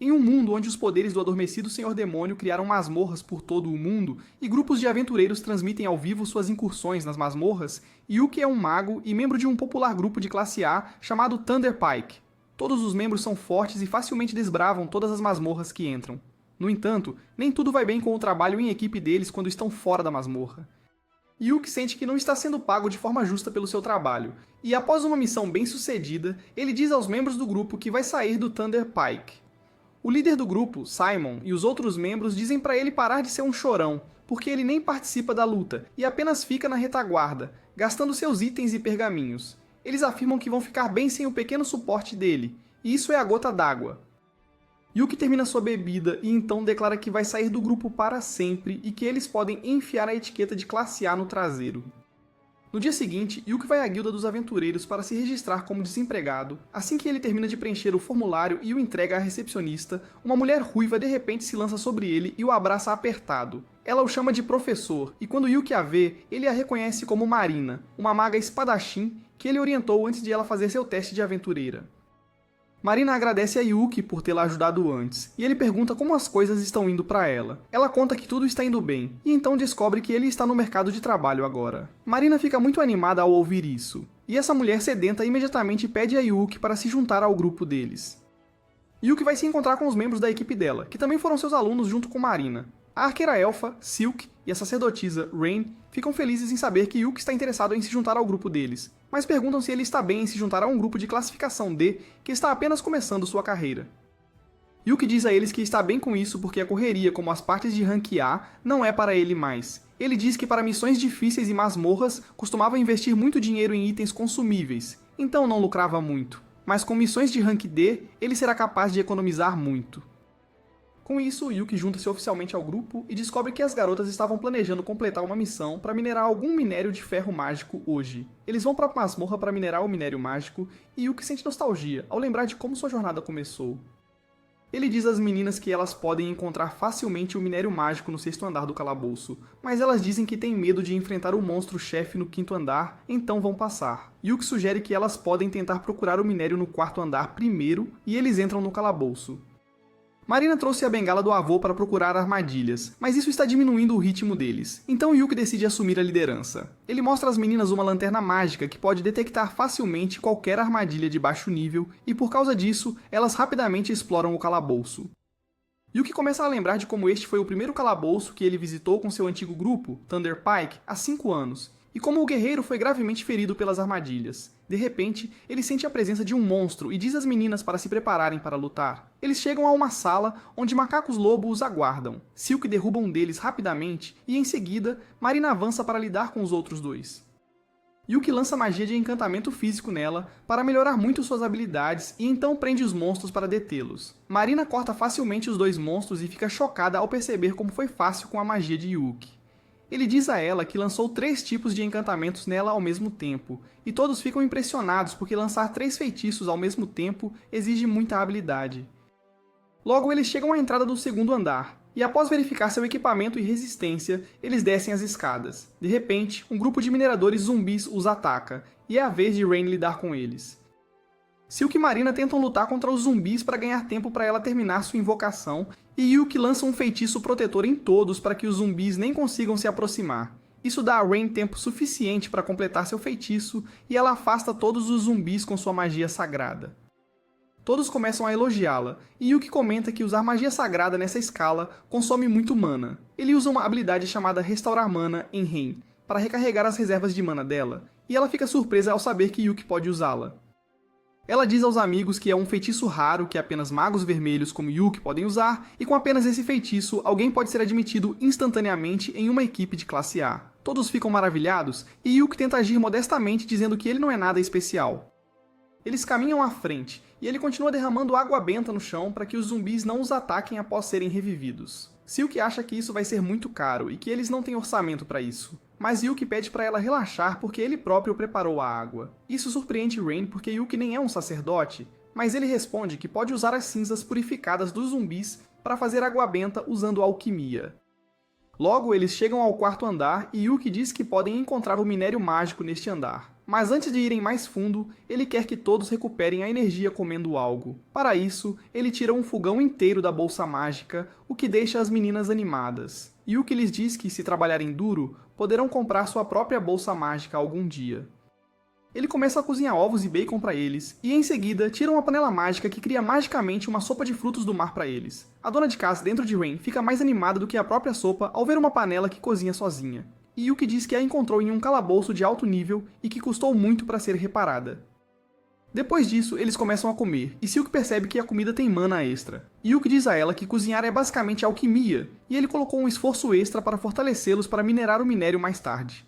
Em um mundo onde os poderes do adormecido Senhor Demônio criaram masmorras por todo o mundo e grupos de aventureiros transmitem ao vivo suas incursões nas masmorras, Yuki é um mago e membro de um popular grupo de classe A chamado Thunder Pike. Todos os membros são fortes e facilmente desbravam todas as masmorras que entram. No entanto, nem tudo vai bem com o trabalho em equipe deles quando estão fora da masmorra. Yuki sente que não está sendo pago de forma justa pelo seu trabalho, e após uma missão bem sucedida, ele diz aos membros do grupo que vai sair do Thunder Pike. O líder do grupo, Simon, e os outros membros dizem para ele parar de ser um chorão, porque ele nem participa da luta e apenas fica na retaguarda, gastando seus itens e pergaminhos. Eles afirmam que vão ficar bem sem o pequeno suporte dele, e isso é a gota d'água. Yuki termina sua bebida e então declara que vai sair do grupo para sempre e que eles podem enfiar a etiqueta de classe A no traseiro. No dia seguinte, Yuki vai à Guilda dos Aventureiros para se registrar como desempregado. Assim que ele termina de preencher o formulário e o entrega à recepcionista, uma mulher ruiva de repente se lança sobre ele e o abraça apertado. Ela o chama de professor, e quando Yuki a vê, ele a reconhece como Marina, uma maga espadachim que ele orientou antes de ela fazer seu teste de aventureira. Marina agradece a Yuki por tê-la ajudado antes, e ele pergunta como as coisas estão indo para ela. Ela conta que tudo está indo bem, e então descobre que ele está no mercado de trabalho agora. Marina fica muito animada ao ouvir isso, e essa mulher sedenta imediatamente pede a Yuki para se juntar ao grupo deles. Yuki vai se encontrar com os membros da equipe dela, que também foram seus alunos junto com Marina. A arqueira elfa, Silk, e a sacerdotisa, Rain, ficam felizes em saber que Yuki está interessado em se juntar ao grupo deles, mas perguntam se ele está bem em se juntar a um grupo de classificação D que está apenas começando sua carreira. Yuki diz a eles que está bem com isso porque a correria como as partes de rank A não é para ele mais. Ele diz que para missões difíceis e masmorras costumava investir muito dinheiro em itens consumíveis, então não lucrava muito, mas com missões de rank D ele será capaz de economizar muito. Com isso, Yuki junta-se oficialmente ao grupo e descobre que as garotas estavam planejando completar uma missão para minerar algum minério de ferro mágico hoje. Eles vão para a masmorra para minerar o minério mágico e Yuki sente nostalgia ao lembrar de como sua jornada começou. Ele diz às meninas que elas podem encontrar facilmente o minério mágico no 6º andar do calabouço, mas elas dizem que têm medo de enfrentar o monstro-chefe no 5º andar, então vão passar. Yuki sugere que elas podem tentar procurar o minério no 4º andar primeiro e eles entram no calabouço. Marina trouxe a bengala do avô para procurar armadilhas, mas isso está diminuindo o ritmo deles, então Yuki decide assumir a liderança. Ele mostra às meninas uma lanterna mágica que pode detectar facilmente qualquer armadilha de baixo nível, e por causa disso, elas rapidamente exploram o calabouço. Yuki começa a lembrar de como este foi o primeiro calabouço que ele visitou com seu antigo grupo, Thunder Pike, há 5 anos, e como o guerreiro foi gravemente ferido pelas armadilhas. De repente, ele sente a presença de um monstro e diz às meninas para se prepararem para lutar. Eles chegam a uma sala onde macacos-lobo os aguardam. Silk derruba um deles rapidamente e, em seguida, Marina avança para lidar com os outros dois. Yuki lança magia de encantamento físico nela para melhorar muito suas habilidades e então prende os monstros para detê-los. Marina corta facilmente os dois monstros e fica chocada ao perceber como foi fácil com a magia de Yuki. Ele diz a ela que lançou 3 tipos de encantamentos nela ao mesmo tempo, e todos ficam impressionados porque lançar 3 feitiços ao mesmo tempo exige muita habilidade. Logo, eles chegam à entrada do 2º andar, e após verificar seu equipamento e resistência, eles descem as escadas. De repente, um grupo de mineradores zumbis os ataca, e é a vez de Rain lidar com eles. Silk e Marina tentam lutar contra os zumbis para ganhar tempo para ela terminar sua invocação, e Yuki lança um feitiço protetor em todos para que os zumbis nem consigam se aproximar. Isso dá a Rain tempo suficiente para completar seu feitiço, e ela afasta todos os zumbis com sua magia sagrada. Todos começam a elogiá-la, e Yuki comenta que usar magia sagrada nessa escala consome muito mana. Ele usa uma habilidade chamada Restaurar Mana em Rain, para recarregar as reservas de mana dela, e ela fica surpresa ao saber que Yuki pode usá-la. Ela diz aos amigos que é um feitiço raro que apenas magos vermelhos como Yuki podem usar, e com apenas esse feitiço, alguém pode ser admitido instantaneamente em uma equipe de classe A. Todos ficam maravilhados, e Yuki tenta agir modestamente dizendo que ele não é nada especial. Eles caminham à frente, e ele continua derramando água benta no chão para que os zumbis não os ataquem após serem revividos. Silk acha que isso vai ser muito caro e que eles não têm orçamento para isso, mas Yuki pede para ela relaxar porque ele próprio preparou a água. Isso surpreende Rain porque Yuki nem é um sacerdote, mas ele responde que pode usar as cinzas purificadas dos zumbis para fazer água benta usando alquimia. Logo, eles chegam ao 4º andar e Yuki diz que podem encontrar o minério mágico neste andar. Mas antes de irem mais fundo, ele quer que todos recuperem a energia comendo algo. Para isso, ele tira um fogão inteiro da bolsa mágica, o que deixa as meninas animadas. Yuki lhes diz que, se trabalharem duro, poderão comprar sua própria bolsa mágica algum dia. Ele começa a cozinhar ovos e bacon para eles, e em seguida tira uma panela mágica que cria magicamente uma sopa de frutos do mar para eles. A dona de casa dentro de Rain fica mais animada do que a própria sopa ao ver uma panela que cozinha sozinha. E Yuki diz que a encontrou em um calabouço de alto nível e que custou muito para ser reparada. Depois disso, eles começam a comer, e Silk percebe que a comida tem mana extra. Yuki diz a ela que cozinhar é basicamente alquimia, e ele colocou um esforço extra para fortalecê-los para minerar o minério mais tarde.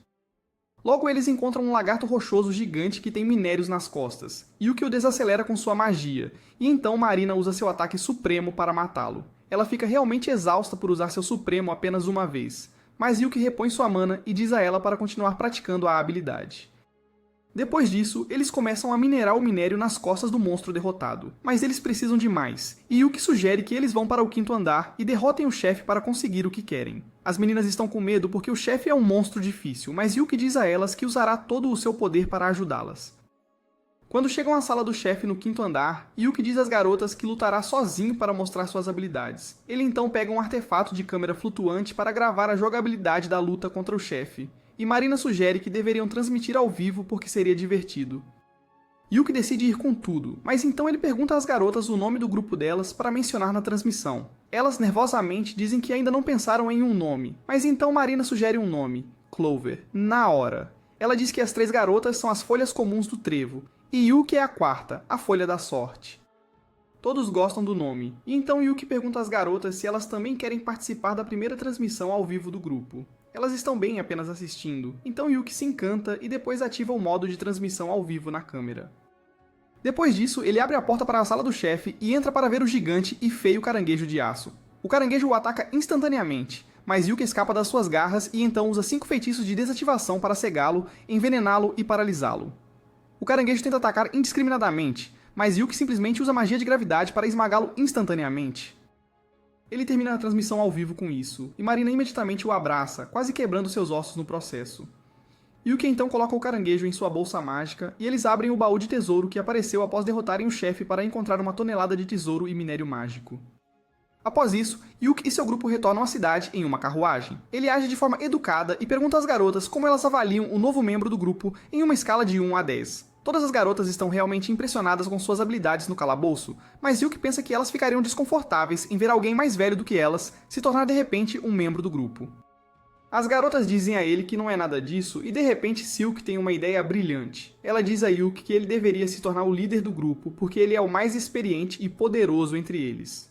Logo eles encontram um lagarto rochoso gigante que tem minérios nas costas. Yuki o desacelera com sua magia, e então Marina usa seu ataque supremo para matá-lo. Ela fica realmente exausta por usar seu supremo apenas uma vez, mas Yuki repõe sua mana e diz a ela para continuar praticando a habilidade. Depois disso, eles começam a minerar o minério nas costas do monstro derrotado, mas eles precisam de mais, e Yuki sugere que eles vão para o 5º andar e derrotem o chefe para conseguir o que querem. As meninas estão com medo porque o chefe é um monstro difícil, mas Yuki diz a elas que usará todo o seu poder para ajudá-las. Quando chegam à sala do chefe no 5º andar, Yuki diz às garotas que lutará sozinho para mostrar suas habilidades. Ele então pega um artefato de câmera flutuante para gravar a jogabilidade da luta contra o chefe, e Marina sugere que deveriam transmitir ao vivo porque seria divertido. Yuki decide ir com tudo, mas então ele pergunta às garotas o nome do grupo delas para mencionar na transmissão. Elas nervosamente dizem que ainda não pensaram em um nome, mas então Marina sugere um nome, Clover, na hora. Ela diz que as 3 garotas são as folhas comuns do trevo, e Yuki é a 4ª, a folha da sorte. Todos gostam do nome, e então Yuki pergunta às garotas se elas também querem participar da primeira transmissão ao vivo do grupo. Elas estão bem apenas assistindo, então Yuki se encanta e depois ativa o modo de transmissão ao vivo na câmera. Depois disso, ele abre a porta para a sala do chefe e entra para ver o gigante e feio caranguejo de aço. O caranguejo o ataca instantaneamente, mas Yuki escapa das suas garras e então usa 5 feitiços de desativação para cegá-lo, envenená-lo e paralisá-lo. O caranguejo tenta atacar indiscriminadamente, mas Yuki simplesmente usa magia de gravidade para esmagá-lo instantaneamente. Ele termina a transmissão ao vivo com isso, e Marina imediatamente o abraça, quase quebrando seus ossos no processo. Yuki então coloca o caranguejo em sua bolsa mágica, e eles abrem o baú de tesouro que apareceu após derrotarem o chefe para encontrar uma tonelada de tesouro e minério mágico. Após isso, Yuki e seu grupo retornam à cidade em uma carruagem. Ele age de forma educada e pergunta às garotas como elas avaliam o novo membro do grupo em uma escala de 1 a 10. Todas as garotas estão realmente impressionadas com suas habilidades no calabouço, mas Yuki pensa que elas ficariam desconfortáveis em ver alguém mais velho do que elas se tornar de repente um membro do grupo. As garotas dizem a ele que não é nada disso e de repente Silk tem uma ideia brilhante. Ela diz a Yuki que ele deveria se tornar o líder do grupo porque ele é o mais experiente e poderoso entre eles.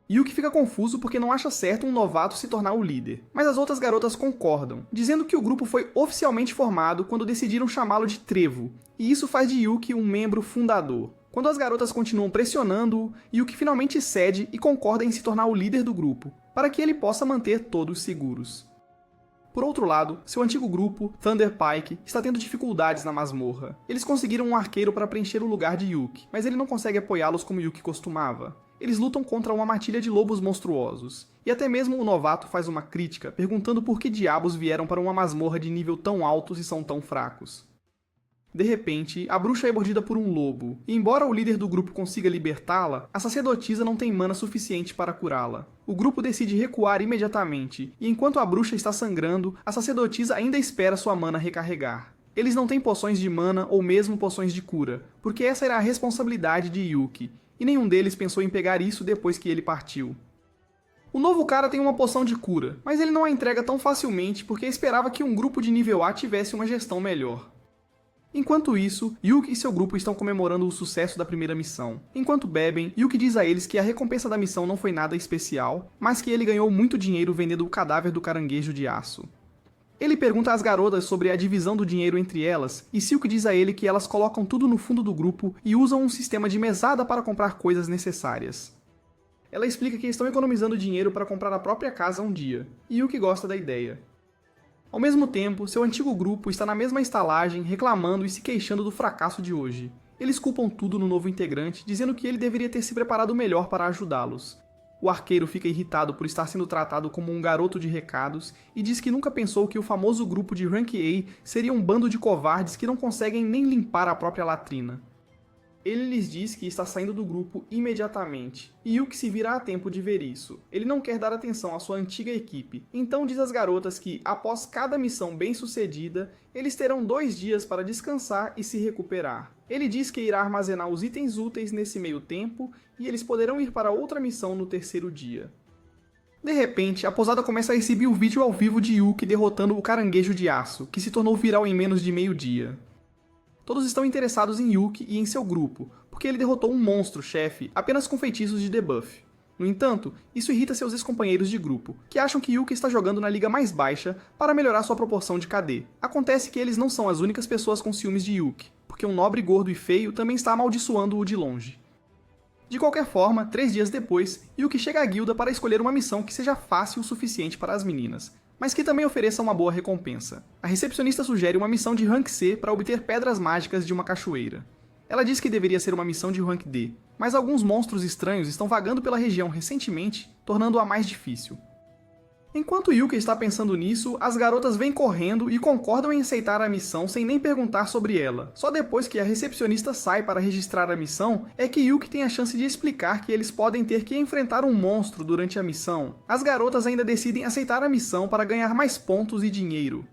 Yuki fica confuso porque não acha certo um novato se tornar o líder, mas as outras garotas concordam, dizendo que o grupo foi oficialmente formado quando decidiram chamá-lo de Trevo, e isso faz de Yuki um membro fundador. Quando as garotas continuam pressionando-o, Yuki finalmente cede e concorda em se tornar o líder do grupo, para que ele possa manter todos seguros. Por outro lado, seu antigo grupo, Thunder Pike, está tendo dificuldades na masmorra. Eles conseguiram um arqueiro para preencher o lugar de Yuki, mas ele não consegue apoiá-los como Yuki costumava. Eles lutam contra uma matilha de lobos monstruosos, e até mesmo o novato faz uma crítica, perguntando por que diabos vieram para uma masmorra de nível tão alto e são tão fracos. De repente, a bruxa é mordida por um lobo, e embora o líder do grupo consiga libertá-la, a sacerdotisa não tem mana suficiente para curá-la. O grupo decide recuar imediatamente, e enquanto a bruxa está sangrando, a sacerdotisa ainda espera sua mana recarregar. Eles não têm poções de mana ou mesmo poções de cura, porque essa era a responsabilidade de Yuki, e nenhum deles pensou em pegar isso depois que ele partiu. O novo cara tem uma poção de cura, mas ele não a entrega tão facilmente porque esperava que um grupo de nível A tivesse uma gestão melhor. Enquanto isso, Yuki e seu grupo estão comemorando o sucesso da primeira missão. Enquanto bebem, Yuki diz a eles que a recompensa da missão não foi nada especial, mas que ele ganhou muito dinheiro vendendo o cadáver do caranguejo de aço. Ele pergunta às garotas sobre a divisão do dinheiro entre elas, e Silk diz a ele que elas colocam tudo no fundo do grupo e usam um sistema de mesada para comprar coisas necessárias. Ela explica que estão economizando dinheiro para comprar a própria casa um dia, e Yuki gosta da ideia. Ao mesmo tempo, seu antigo grupo está na mesma estalagem reclamando e se queixando do fracasso de hoje. Eles culpam tudo no novo integrante, dizendo que ele deveria ter se preparado melhor para ajudá-los. O arqueiro fica irritado por estar sendo tratado como um garoto de recados e diz que nunca pensou que o famoso grupo de Rank A seria um bando de covardes que não conseguem nem limpar a própria latrina. Ele lhes diz que está saindo do grupo imediatamente, e Yuki se vira a tempo de ver isso. Ele não quer dar atenção à sua antiga equipe, então diz às garotas que, após cada missão bem sucedida, eles terão 2 dias para descansar e se recuperar. Ele diz que irá armazenar os itens úteis nesse meio tempo, e eles poderão ir para outra missão no 3º dia. De repente, a posada começa a exibir o vídeo ao vivo de Yuki derrotando o caranguejo de aço, que se tornou viral em menos de meio-dia. Todos estão interessados em Yuki e em seu grupo, porque ele derrotou um monstro-chefe apenas com feitiços de debuff. No entanto, isso irrita seus ex-companheiros de grupo, que acham que Yuki está jogando na liga mais baixa para melhorar sua proporção de KD. Acontece que eles não são as únicas pessoas com ciúmes de Yuki, porque um nobre gordo e feio também está amaldiçoando-o de longe. De qualquer forma, 3 dias depois, Yuki chega à guilda para escolher uma missão que seja fácil o suficiente para as meninas, mas que também ofereça uma boa recompensa. A recepcionista sugere uma missão de Rank C para obter pedras mágicas de uma cachoeira. Ela diz que deveria ser uma missão de Rank D, mas alguns monstros estranhos estão vagando pela região recentemente, tornando-a mais difícil. Enquanto Yuki está pensando nisso, as garotas vêm correndo e concordam em aceitar a missão sem nem perguntar sobre ela. Só depois que a recepcionista sai para registrar a missão, é que Yuki tem a chance de explicar que eles podem ter que enfrentar um monstro durante a missão. As garotas ainda decidem aceitar a missão para ganhar mais pontos e dinheiro.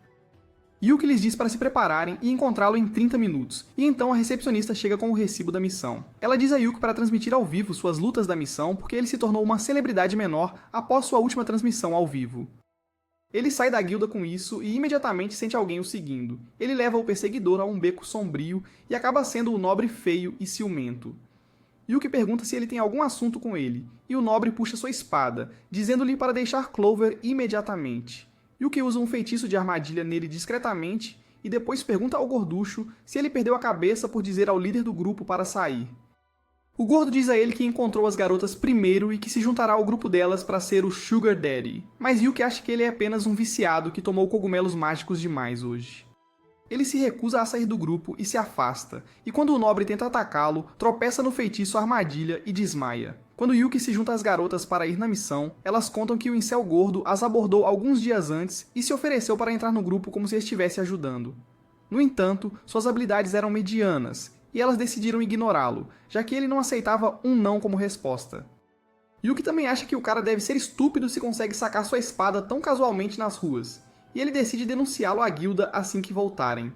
Yuki lhes diz para se prepararem e encontrá-lo em 30 minutos, e então a recepcionista chega com o recibo da missão. Ela diz a Yuki para transmitir ao vivo suas lutas da missão porque ele se tornou uma celebridade menor após sua última transmissão ao vivo. Ele sai da guilda com isso e imediatamente sente alguém o seguindo. Ele leva o perseguidor a um beco sombrio e acaba sendo o nobre feio e ciumento. Yuki pergunta se ele tem algum assunto com ele, e o nobre puxa sua espada, dizendo-lhe para deixar Clover imediatamente. Yuki usa um feitiço de armadilha nele discretamente e depois pergunta ao gorducho se ele perdeu a cabeça por dizer ao líder do grupo para sair. O gordo diz a ele que encontrou as garotas primeiro e que se juntará ao grupo delas para ser o Sugar Daddy, mas Yuki acha que ele é apenas um viciado que tomou cogumelos mágicos demais hoje. Ele se recusa a sair do grupo e se afasta, e quando o nobre tenta atacá-lo, tropeça no feitiço armadilha e desmaia. Quando Yuki se junta às garotas para ir na missão, elas contam que o incel gordo as abordou alguns dias antes e se ofereceu para entrar no grupo como se estivesse ajudando. No entanto, suas habilidades eram medianas, e elas decidiram ignorá-lo, já que ele não aceitava um não como resposta. Yuki também acha que o cara deve ser estúpido se consegue sacar sua espada tão casualmente nas ruas, e ele decide denunciá-lo à guilda assim que voltarem.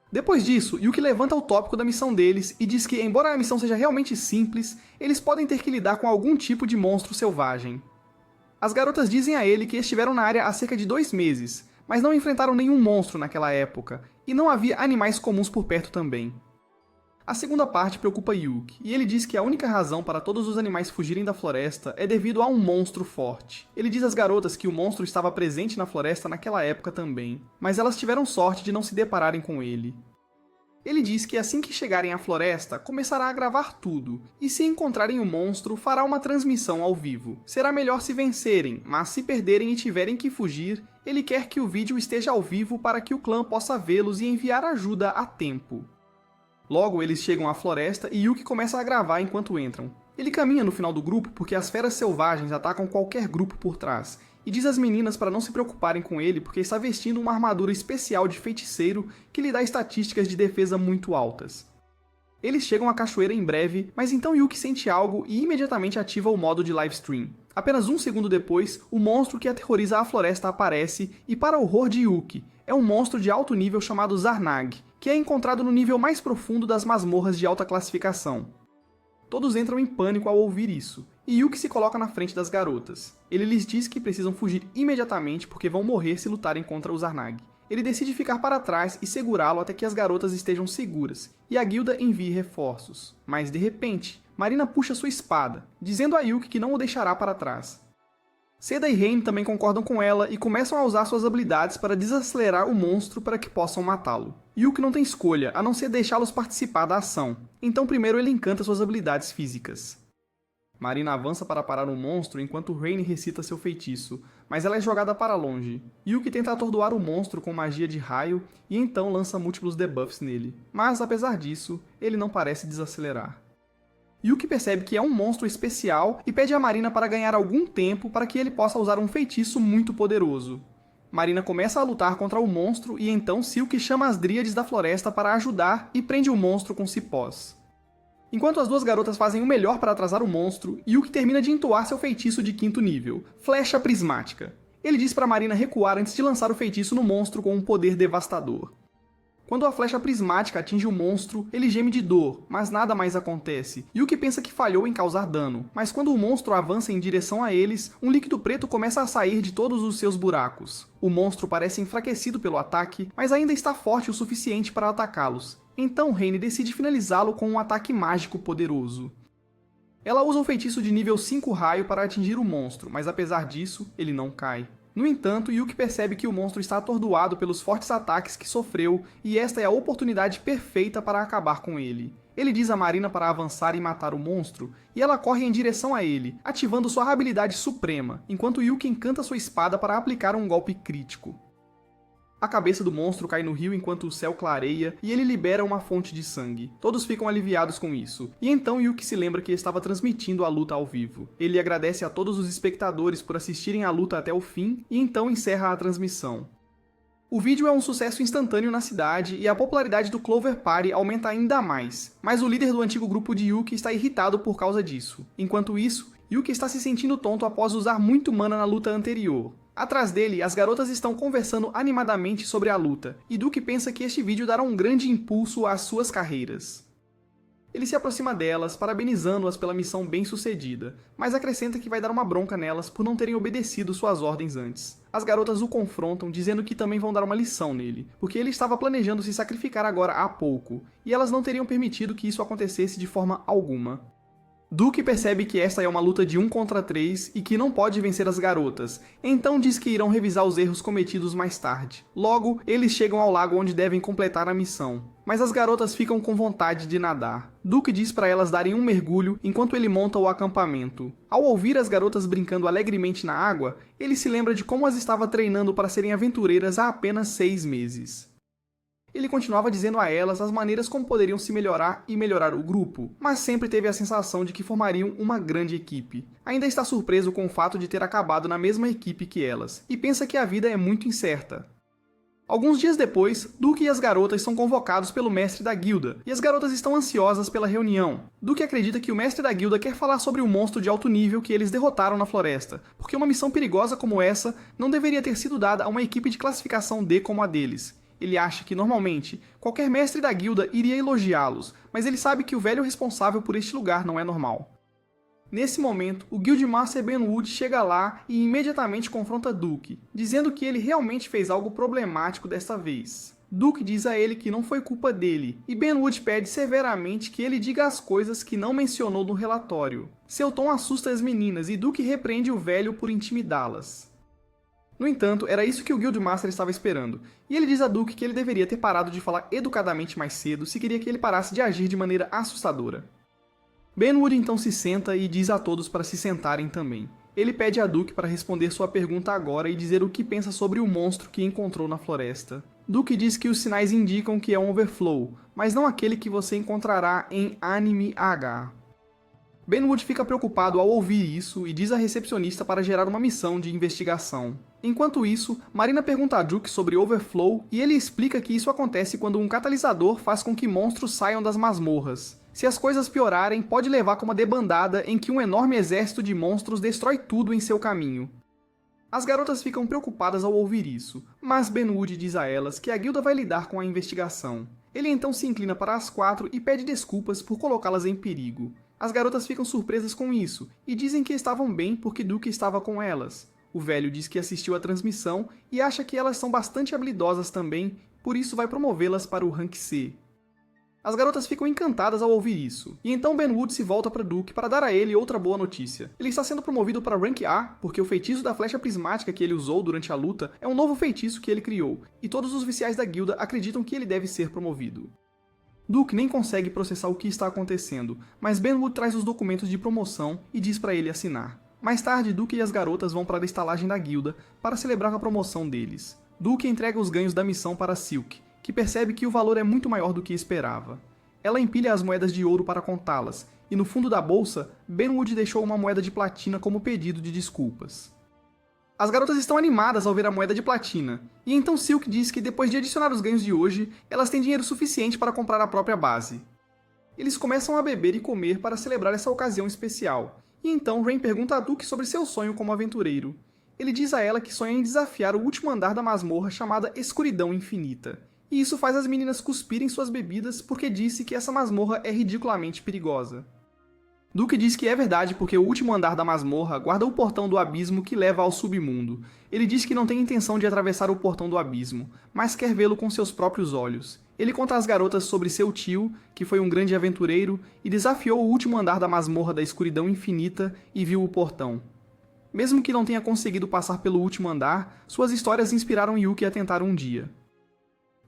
Depois disso, Yuki levanta o tópico da missão deles e diz que, embora a missão seja realmente simples, eles podem ter que lidar com algum tipo de monstro selvagem. As garotas dizem a ele que estiveram na área há cerca de 2 meses, mas não enfrentaram nenhum monstro naquela época, e não havia animais comuns por perto também. A segunda parte preocupa Yuki, e ele diz que a única razão para todos os animais fugirem da floresta é devido a um monstro forte. Ele diz às garotas que o monstro estava presente na floresta naquela época também, mas elas tiveram sorte de não se depararem com ele. Ele diz que assim que chegarem à floresta, começará a gravar tudo, e se encontrarem o monstro, fará uma transmissão ao vivo. Será melhor se vencerem, mas se perderem e tiverem que fugir, ele quer que o vídeo esteja ao vivo para que o clã possa vê-los e enviar ajuda a tempo. Logo, eles chegam à floresta e Yuki começa a gravar enquanto entram. Ele caminha no final do grupo porque as feras selvagens atacam qualquer grupo por trás, e diz às meninas para não se preocuparem com ele porque está vestindo uma armadura especial de feiticeiro que lhe dá estatísticas de defesa muito altas. Eles chegam à cachoeira em breve, mas então Yuki sente algo e imediatamente ativa o modo de livestream. Apenas 1 segundo depois, o monstro que aterroriza a floresta aparece e, para o horror de Yuki, é um monstro de alto nível chamado Zarnag, que é encontrado no nível mais profundo das masmorras de alta classificação. Todos entram em pânico ao ouvir isso, e Yuki se coloca na frente das garotas. Ele lhes diz que precisam fugir imediatamente porque vão morrer se lutarem contra o Zarnag. Ele decide ficar para trás e segurá-lo até que as garotas estejam seguras, e a guilda envie reforços. Mas de repente, Marina puxa sua espada, dizendo a Yuki que não o deixará para trás. Seda e Rain também concordam com ela e começam a usar suas habilidades para desacelerar o monstro para que possam matá-lo. Yuki não tem escolha, a não ser deixá-los participar da ação, então primeiro ele encanta suas habilidades físicas. Marina avança para parar o monstro enquanto Rain recita seu feitiço, mas ela é jogada para longe. Yuki tenta atordoar o monstro com magia de raio e então lança múltiplos debuffs nele, mas apesar disso, ele não parece desacelerar. Yuki percebe que é um monstro especial e pede a Marina para ganhar algum tempo para que ele possa usar um feitiço muito poderoso. Marina começa a lutar contra o monstro e então Silk chama as Dríades da floresta para ajudar e prende o monstro com cipós. Enquanto as duas garotas fazem o melhor para atrasar o monstro, Yuki termina de entoar seu feitiço de 5º nível, Flecha Prismática. Ele diz para Marina recuar antes de lançar o feitiço no monstro com um poder devastador. Quando a flecha prismática atinge o monstro, ele geme de dor, mas nada mais acontece. Yuki pensa que falhou em causar dano, mas quando o monstro avança em direção a eles, um líquido preto começa a sair de todos os seus buracos. O monstro parece enfraquecido pelo ataque, mas ainda está forte o suficiente para atacá-los. Então Reine decide finalizá-lo com um ataque mágico poderoso. Ela usa um feitiço de nível 5 raio para atingir o monstro, mas apesar disso, ele não cai. No entanto, Yuki percebe que o monstro está atordoado pelos fortes ataques que sofreu e esta é a oportunidade perfeita para acabar com ele. Ele diz a Marina para avançar e matar o monstro, e ela corre em direção a ele, ativando sua habilidade suprema, enquanto Yuki encanta sua espada para aplicar um golpe crítico. A cabeça do monstro cai no rio enquanto o céu clareia e ele libera uma fonte de sangue. Todos ficam aliviados com isso. E então Yuki se lembra que estava transmitindo a luta ao vivo. Ele agradece a todos os espectadores por assistirem à luta até o fim e então encerra a transmissão. O vídeo é um sucesso instantâneo na cidade e a popularidade do Clover Party aumenta ainda mais. Mas o líder do antigo grupo de Yuki está irritado por causa disso. Enquanto isso, Yuki está se sentindo tonto após usar muito mana na luta anterior. Atrás dele, as garotas estão conversando animadamente sobre a luta, e Duke pensa que este vídeo dará um grande impulso às suas carreiras. Ele se aproxima delas, parabenizando-as pela missão bem-sucedida, mas acrescenta que vai dar uma bronca nelas por não terem obedecido suas ordens antes. As garotas o confrontam, dizendo que também vão dar uma lição nele, porque ele estava planejando se sacrificar agora há pouco, e elas não teriam permitido que isso acontecesse de forma alguma. Duke percebe que esta é uma luta de 1 contra 3 e que não pode vencer as garotas, então diz que irão revisar os erros cometidos mais tarde. Logo, eles chegam ao lago onde devem completar a missão. Mas as garotas ficam com vontade de nadar. Duke diz para elas darem um mergulho enquanto ele monta o acampamento. Ao ouvir as garotas brincando alegremente na água, ele se lembra de como as estava treinando para serem aventureiras há apenas 6 meses. Ele continuava dizendo a elas as maneiras como poderiam se melhorar e melhorar o grupo, mas sempre teve a sensação de que formariam uma grande equipe. Ainda está surpreso com o fato de ter acabado na mesma equipe que elas, e pensa que a vida é muito incerta. Alguns dias depois, Duke e as garotas são convocados pelo mestre da guilda, e as garotas estão ansiosas pela reunião. Duke acredita que o mestre da guilda quer falar sobre o monstro de alto nível que eles derrotaram na floresta, porque uma missão perigosa como essa não deveria ter sido dada a uma equipe de classificação D como a deles. Ele acha que, normalmente, qualquer mestre da guilda iria elogiá-los, mas ele sabe que o velho responsável por este lugar não é normal. Nesse momento, o Guildmaster Benwood chega lá e imediatamente confronta Duke, dizendo que ele realmente fez algo problemático desta vez. Duke diz a ele que não foi culpa dele, e Benwood pede severamente que ele diga as coisas que não mencionou no relatório. Seu tom assusta as meninas e Duke repreende o velho por intimidá-las. No entanto, era isso que o Guildmaster estava esperando, e ele diz a Duke que ele deveria ter parado de falar educadamente mais cedo se queria que ele parasse de agir de maneira assustadora. Benwood então se senta e diz a todos para se sentarem também. Ele pede a Duke para responder sua pergunta agora e dizer o que pensa sobre o monstro que encontrou na floresta. Duke diz que os sinais indicam que é um Overflow, mas não aquele que você encontrará em Anime H. Benwood fica preocupado ao ouvir isso e diz à recepcionista para gerar uma missão de investigação. Enquanto isso, Marina pergunta a Duke sobre Overflow e ele explica que isso acontece quando um catalisador faz com que monstros saiam das masmorras. Se as coisas piorarem, pode levar como uma debandada em que um enorme exército de monstros destrói tudo em seu caminho. As garotas ficam preocupadas ao ouvir isso, mas Benwood diz a elas que a guilda vai lidar com a investigação. Ele então se inclina para as 4 e pede desculpas por colocá-las em perigo. As garotas ficam surpresas com isso, e dizem que estavam bem porque Duke estava com elas. O velho diz que assistiu à transmissão e acha que elas são bastante habilidosas também, por isso vai promovê-las para o Rank C. As garotas ficam encantadas ao ouvir isso, e então Benwood se volta para Duke para dar a ele outra boa notícia. Ele está sendo promovido para Rank A, porque o feitiço da flecha prismática que ele usou durante a luta é um novo feitiço que ele criou, e todos os oficiais da guilda acreditam que ele deve ser promovido. Duke nem consegue processar o que está acontecendo, mas Benwood traz os documentos de promoção e diz para ele assinar. Mais tarde, Duke e as garotas vão para a estalagem da guilda para celebrar a promoção deles. Duke entrega os ganhos da missão para Silk, que percebe que o valor é muito maior do que esperava. ela empilha as moedas de ouro para contá-las, e no fundo da bolsa, Benwood deixou uma moeda de platina como pedido de desculpas. As garotas estão animadas ao ver a moeda de platina, e então Silk diz que depois de adicionar os ganhos de hoje, elas têm dinheiro suficiente para comprar a própria base. Eles começam a beber e comer para celebrar essa ocasião especial, e então Rain pergunta a Duke sobre seu sonho como aventureiro. Ele diz a ela que sonha em desafiar o último andar da masmorra chamada Escuridão Infinita, e isso faz as meninas cuspirem suas bebidas porque disse que essa masmorra é ridiculamente perigosa. Duke diz que é verdade porque o último andar da masmorra guarda o portão do abismo que leva ao submundo. Ele diz que não tem intenção de atravessar o portão do abismo, mas quer vê-lo com seus próprios olhos. Ele conta às garotas sobre seu tio, que foi um grande aventureiro, e desafiou o último andar da masmorra da Escuridão Infinita e viu o portão. Mesmo que não tenha conseguido passar pelo último andar, suas histórias inspiraram Yuki a tentar um dia.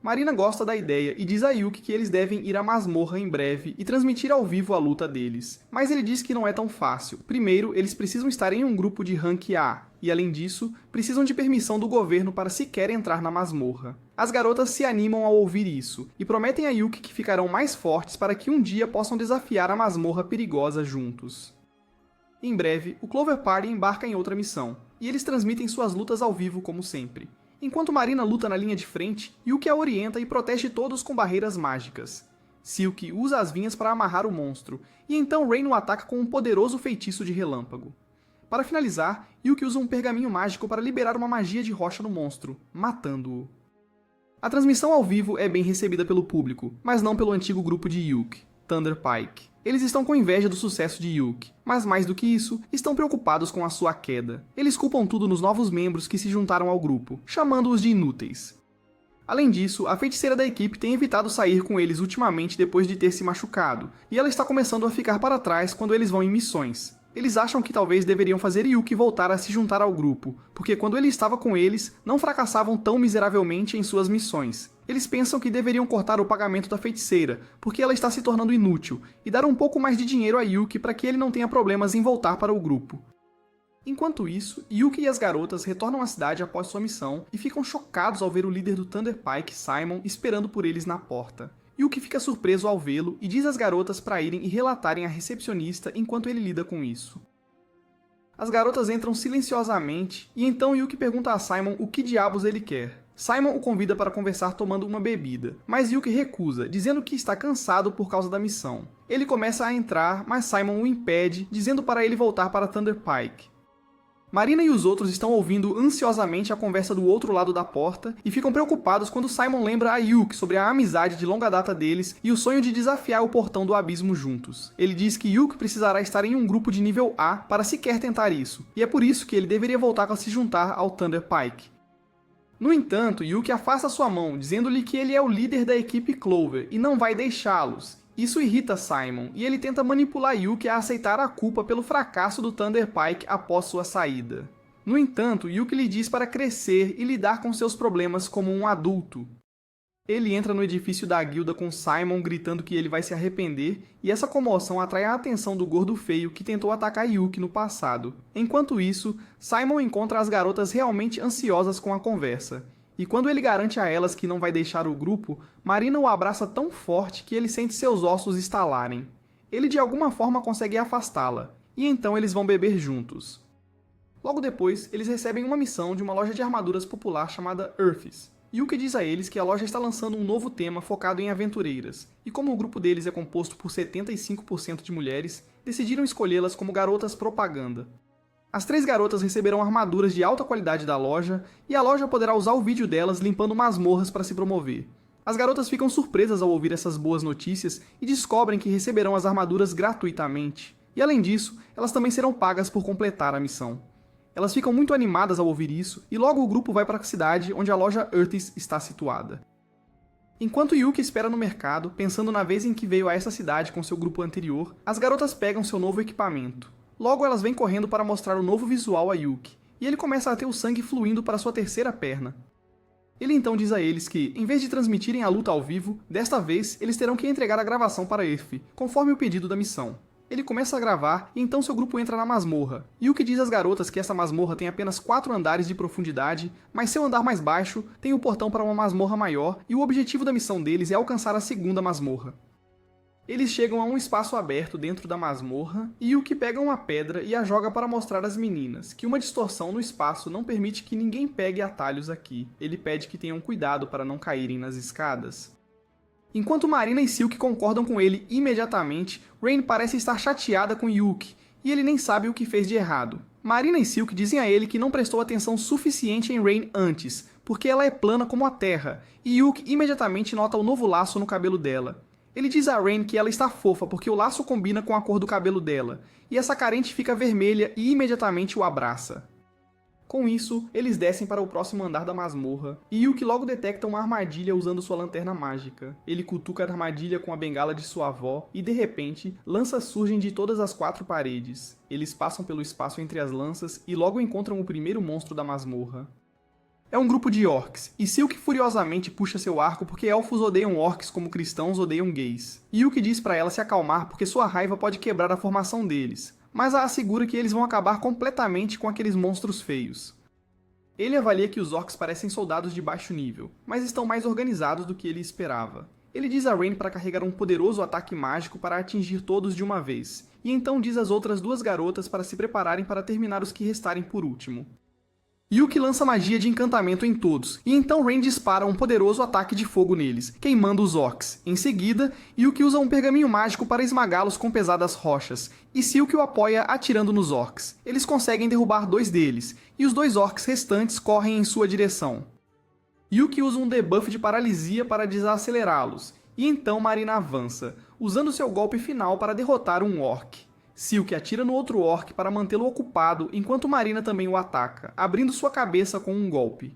Marina gosta da ideia e diz a Yuki que eles devem ir à masmorra em breve e transmitir ao vivo a luta deles. Mas ele diz que não é tão fácil. Primeiro, eles precisam estar em um grupo de rank A, e além disso, precisam de permissão do governo para sequer entrar na masmorra. As garotas se animam ao ouvir isso, e prometem a Yuki que ficarão mais fortes para que um dia possam desafiar a masmorra perigosa juntos. Em breve, o Clover Party embarca em outra missão, e eles transmitem suas lutas ao vivo como sempre. Enquanto Marina luta na linha de frente, Yuki a orienta e protege todos com barreiras mágicas. Silk usa as vinhas para amarrar o monstro, e então Rain o ataca com um poderoso feitiço de relâmpago. Para finalizar, Yuki usa um pergaminho mágico para liberar uma magia de rocha no monstro, matando-o. A transmissão ao vivo é bem recebida pelo público, mas não pelo antigo grupo de Yuki, Thunder Pike. Eles estão com inveja do sucesso de Yuki, mas mais do que isso, estão preocupados com a sua queda. Eles culpam tudo nos novos membros que se juntaram ao grupo, chamando-os de inúteis. Além disso, a feiticeira da equipe tem evitado sair com eles ultimamente depois de ter se machucado, e ela está começando a ficar para trás quando eles vão em missões. Eles acham que talvez deveriam fazer Yuki voltar a se juntar ao grupo, porque quando ele estava com eles, não fracassavam tão miseravelmente em suas missões. Eles pensam que deveriam cortar o pagamento da feiticeira, porque ela está se tornando inútil, e dar um pouco mais de dinheiro a Yuki para que ele não tenha problemas em voltar para o grupo. Enquanto isso, Yuki e as garotas retornam à cidade após sua missão e ficam chocados ao ver o líder do Thunder Pike, Simon, esperando por eles na porta. Yuki fica surpreso ao vê-lo e diz às garotas para irem e relatarem à recepcionista enquanto ele lida com isso. As garotas entram silenciosamente e então Yuki pergunta a Simon o que diabos ele quer. Simon o convida para conversar tomando uma bebida, mas Yuki recusa, dizendo que está cansado por causa da missão. Ele começa a entrar, mas Simon o impede, dizendo para ele voltar para Thunder Pike. Marina e os outros estão ouvindo ansiosamente a conversa do outro lado da porta e ficam preocupados quando Simon lembra a Yuki sobre a amizade de longa data deles e o sonho de desafiar o portão do abismo juntos. Ele diz que Yuki precisará estar em um grupo de nível A para sequer tentar isso, e é por isso que ele deveria voltar a se juntar ao Thunder Pike. No entanto, Yuki afasta sua mão, dizendo-lhe que ele é o líder da equipe Clover e não vai deixá-los. Isso irrita Simon, e ele tenta manipular Yuki a aceitar a culpa pelo fracasso do Thunder Pike após sua saída. No entanto, Yuki lhe diz para crescer e lidar com seus problemas como um adulto. Ele entra no edifício da guilda com Simon gritando que ele vai se arrepender, e essa comoção atrai a atenção do gordo feio que tentou atacar Yuki no passado. Enquanto isso, Simon encontra as garotas realmente ansiosas com a conversa. E quando ele garante a elas que não vai deixar o grupo, Marina o abraça tão forte que ele sente seus ossos estalarem. Ele de alguma forma consegue afastá-la, e então eles vão beber juntos. Logo depois, eles recebem uma missão de uma loja de armaduras popular chamada Earths. Yuki diz a eles que a loja está lançando um novo tema focado em aventureiras, e como o grupo deles é composto por 75% de mulheres, decidiram escolhê-las como garotas propaganda. As 3 garotas receberão armaduras de alta qualidade da loja, e a loja poderá usar o vídeo delas limpando masmorras para se promover. As garotas ficam surpresas ao ouvir essas boas notícias e descobrem que receberão as armaduras gratuitamente. E além disso, elas também serão pagas por completar a missão. Elas ficam muito animadas ao ouvir isso, e logo o grupo vai para a cidade onde a loja Earths está situada. Enquanto Yuki espera no mercado, pensando na vez em que veio a essa cidade com seu grupo anterior, as garotas pegam seu novo equipamento. Logo elas vêm correndo para mostrar o novo visual a Yuki, e ele começa a ter o sangue fluindo para sua terceira perna. Ele então diz a eles que, em vez de transmitirem a luta ao vivo, desta vez eles terão que entregar a gravação para Earth, conforme o pedido da missão. Ele começa a gravar e então seu grupo entra na masmorra. Yuki diz às garotas que essa masmorra tem apenas 4 andares de profundidade, mas seu andar mais baixo tem o portão para uma masmorra maior e o objetivo da missão deles é alcançar a segunda masmorra. Eles chegam a um espaço aberto dentro da masmorra e Yuki pega uma pedra e a joga para mostrar às meninas que uma distorção no espaço não permite que ninguém pegue atalhos aqui. Ele pede que tenham cuidado para não caírem nas escadas. Enquanto Marina e Silk concordam com ele imediatamente, Rain parece estar chateada com Yuki e ele nem sabe o que fez de errado. Marina e Silk dizem a ele que não prestou atenção suficiente em Rain antes, porque ela é plana como a Terra, e Yuki imediatamente nota o novo laço no cabelo dela. Ele diz a Rain que ela está fofa porque o laço combina com a cor do cabelo dela, e essa carente fica vermelha e imediatamente o abraça. Com isso, eles descem para o próximo andar da masmorra, e Yuki logo detecta uma armadilha usando sua lanterna mágica. Ele cutuca a armadilha com a bengala de sua avó, e de repente, lanças surgem de todas as 4 paredes. Eles passam pelo espaço entre as lanças e logo encontram o primeiro monstro da masmorra. É um grupo de orcs, e Silk furiosamente puxa seu arco porque elfos odeiam orcs como cristãos odeiam gays. Yuki diz para ela se acalmar porque sua raiva pode quebrar a formação deles, mas a assegura que eles vão acabar completamente com aqueles monstros feios. Ele avalia que os orcs parecem soldados de baixo nível, mas estão mais organizados do que ele esperava. Ele diz a Rain para carregar um poderoso ataque mágico para atingir todos de uma vez, e então diz às outras 2 garotas para se prepararem para terminar os que restarem por último. Yuki lança magia de encantamento em todos, e então Rain dispara um poderoso ataque de fogo neles, queimando os orcs. Em seguida, Yuki usa um pergaminho mágico para esmagá-los com pesadas rochas, e Silk o apoia atirando nos orcs. Eles conseguem derrubar 2 deles, e os 2 orcs restantes correm em sua direção. Yuki usa um debuff de paralisia para desacelerá-los, e então Marina avança, usando seu golpe final para derrotar um orc. Silk atira no outro orc para mantê-lo ocupado, enquanto Marina também o ataca, abrindo sua cabeça com um golpe.